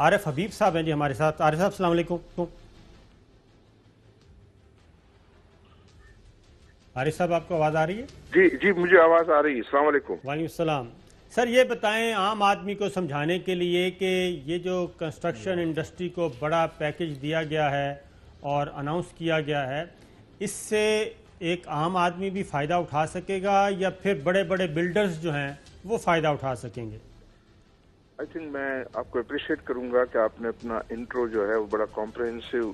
عارف حبیب صاحب ہیں جی ہمارے ساتھ. عارف صاحب السلام علیکم. عارف صاحب آپ کو آواز آ رہی ہے؟ جی جی مجھے آواز آ رہی ہے. السلام علیکم. وعلیکم السلام. سر یہ بتائیں عام آدمی کو سمجھانے کے لیے کہ یہ جو کنسٹرکشن انڈسٹری کو بڑا پیکج دیا گیا ہے اور اناؤنس کیا گیا ہے، اس سے ایک عام آدمی بھی فائدہ اٹھا سکے گا یا پھر بڑے بڑے بلڈرز جو ہیں وہ فائدہ اٹھا سکیں گے؟ آئی تھنک میں آپ کو اپریشیٹ کروں گا کہ آپ نے اپنا انٹرو جو ہے وہ بڑا کمپریہنسو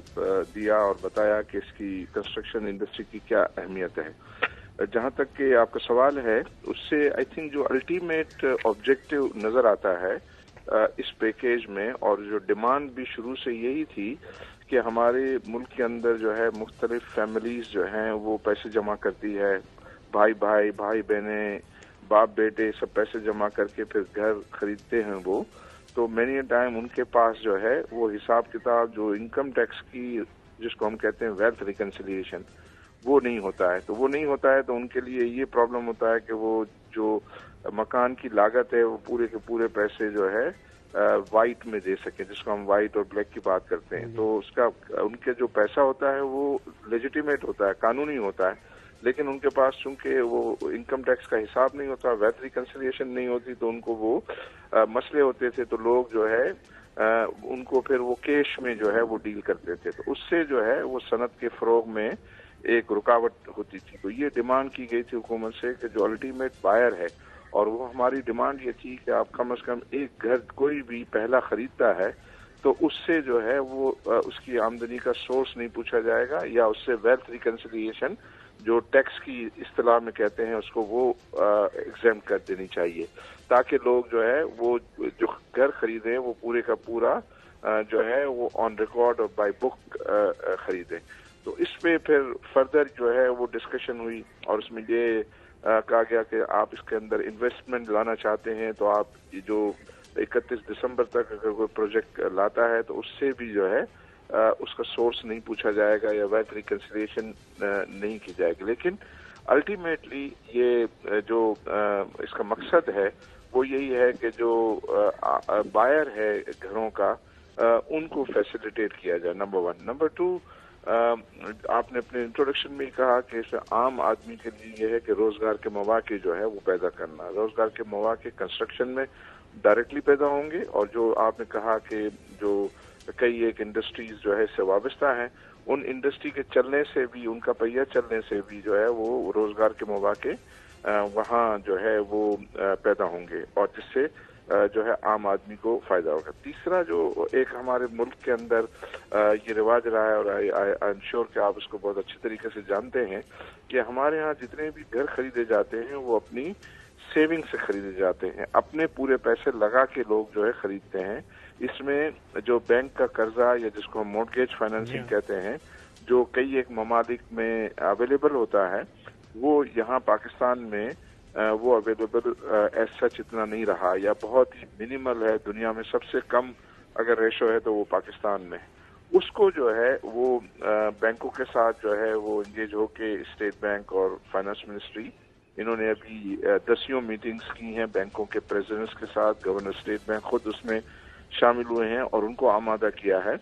دیا اور بتایا کہ اس کی کنسٹرکشن انڈسٹری کی کیا اہمیت ہے. جہاں تک کہ آپ کا سوال ہے، اس سے آئی تھنک جو الٹیمیٹ آبجیکٹو نظر آتا ہے اس پیکیج میں، اور جو ڈیمانڈ بھی شروع سے یہی تھی کہ ہمارے ملک کے اندر جو ہے مختلف فیملیز جو ہیں وہ پیسے جمع کرتی ہے، بھائی بہنیں، باپ بیٹے سب پیسے جمع کر کے پھر گھر خریدتے ہیں وہ. تو مینی ٹائم ان کے پاس جو ہے وہ حساب کتاب جو انکم ٹیکس کی جس کو ہم کہتے ہیں ویلتھ ریکنسیلیشن وہ نہیں ہوتا ہے. تو وہ نہیں ہوتا ہے تو ان کے لیے یہ پرابلم ہوتا ہے کہ وہ جو مکان کی لاگت ہے وہ پورے کے پورے پیسے جو ہے وائٹ میں دے سکیں، جس کو ہم وائٹ اور بلیک کی بات کرتے ہیں. تو اس کا ان کے جو پیسہ ہوتا ہے وہ لیجیٹیمیٹ ہوتا ہے، قانونی ہوتا ہے، لیکن ان کے پاس چونکہ وہ انکم ٹیکس کا حساب نہیں ہوتا، ویلتھ ریکنسیلیشن نہیں ہوتی، تو ان کو وہ مسئلے ہوتے تھے. تو لوگ جو ہے ان کو پھر وہ کیش میں جو ہے وہ ڈیل کرتے تھے. تو اس سے جو ہے وہ صنعت کے فروغ میں ایک رکاوٹ ہوتی تھی. تو یہ ڈیمانڈ کی گئی تھی حکومت سے کہ جو الٹیمیٹ بائر ہے، اور وہ ہماری ڈیمانڈ یہ تھی کہ آپ کم از کم ایک گھر کوئی بھی پہلا خریدتا ہے تو اس سے جو ہے وہ اس کی آمدنی کا سورس نہیں پوچھا جائے گا، یا اس سے ویلتھ ریکنسیلیشن جو ٹیکس کی اصطلاح میں کہتے ہیں اس کو وہ ایگزیم کر دینی چاہیے، تاکہ لوگ جو ہے وہ جو گھر خریدیں وہ پورے کا پورا جو ہے وہ آن ریکارڈ اور بائی بک خریدیں. تو اس پہ پھر فردر جو ہے وہ ڈسکشن ہوئی، اور اس میں یہ کہا گیا کہ آپ اس کے اندر انویسٹمنٹ لانا چاہتے ہیں تو آپ جو 31 دسمبر تک اگر کوئی پروجیکٹ لاتا ہے تو اس سے بھی جو ہے اس کا سورس نہیں پوچھا جائے گا یا ویلتھ ریکنسیلیشن نہیں کی جائے گی. لیکن الٹیمیٹلی یہ جو اس کا مقصد ہے وہ یہی ہے کہ جو بائر ہے گھروں کا ان کو فیسیلیٹیٹ کیا جائے، نمبر 1. نمبر 2، آپ نے اپنے انٹروڈکشن میں کہا کہ اس عام آدمی کے لیے یہ ہے کہ روزگار کے مواقع جو ہے وہ پیدا کرنا. روزگار کے مواقع کنسٹرکشن میں ڈائریکٹلی پیدا ہوں گے، اور جو آپ نے کہا کہ جو کئی ایک انڈسٹریز جو ہے اس سے وابستہ ہیں، ان انڈسٹری کے چلنے سے بھی، ان کا پہیہ چلنے سے بھی جو ہے وہ روزگار کے مواقع وہاں جو ہے وہ پیدا ہوں گے، اور جس سے جو ہے عام آدمی کو فائدہ ہوگا. تیسرا جو ایک ہمارے ملک کے اندر یہ رواج رہا ہے، اور آئی ایم شیور کہ آپ اس کو بہت اچھی طریقے سے جانتے ہیں، کہ ہمارے ہاں جتنے بھی گھر خریدے جاتے ہیں وہ اپنی سیونگ سے خریدے جاتے ہیں، اپنے پورے پیسے لگا کے لوگ جو ہے خریدتے ہیں. اس میں جو بینک کا قرضہ یا جس کو ہم مورگیج فائنینسنگ کہتے ہیں، جو کئی ایک ممالک میں اویلیبل ہوتا ہے، وہ یہاں پاکستان میں وہ اویلیبل ایز سچ اتنا نہیں رہا، یا بہت ہی منیمل ہے. دنیا میں سب سے کم اگر ریشو ہے تو وہ پاکستان میں. اس کو جو ہے وہ بینکوں کے ساتھ جو ہے وہ انگیج ہو کے اسٹیٹ بینک اور فائنانس منسٹری انہوں نے ابھی 10 میٹنگز کی ہیں بینکوں کے پریزیڈنٹس کے ساتھ. گورنر اسٹیٹ بینک خود اس میں شامل ہوئے ہیں اور ان کو آمادہ کیا ہے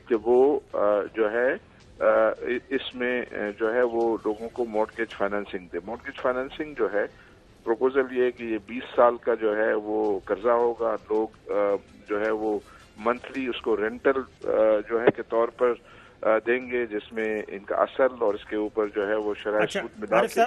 کہ وہ جو ہے اس میں جو ہے وہ لوگوں کو مورگیج فائنینسنگ دے. مورگیج فائنینسنگ جو ہے پروپوزل یہ ہے کہ یہ 20 سال کا جو ہے وہ قرضہ ہوگا. لوگ جو ہے وہ منتھلی اس کو رینٹل جو ہے کے طور پر دیں گے، جس میں ان کا اصل اور اس کے اوپر جو ہے وہ شرح سود ملا کے.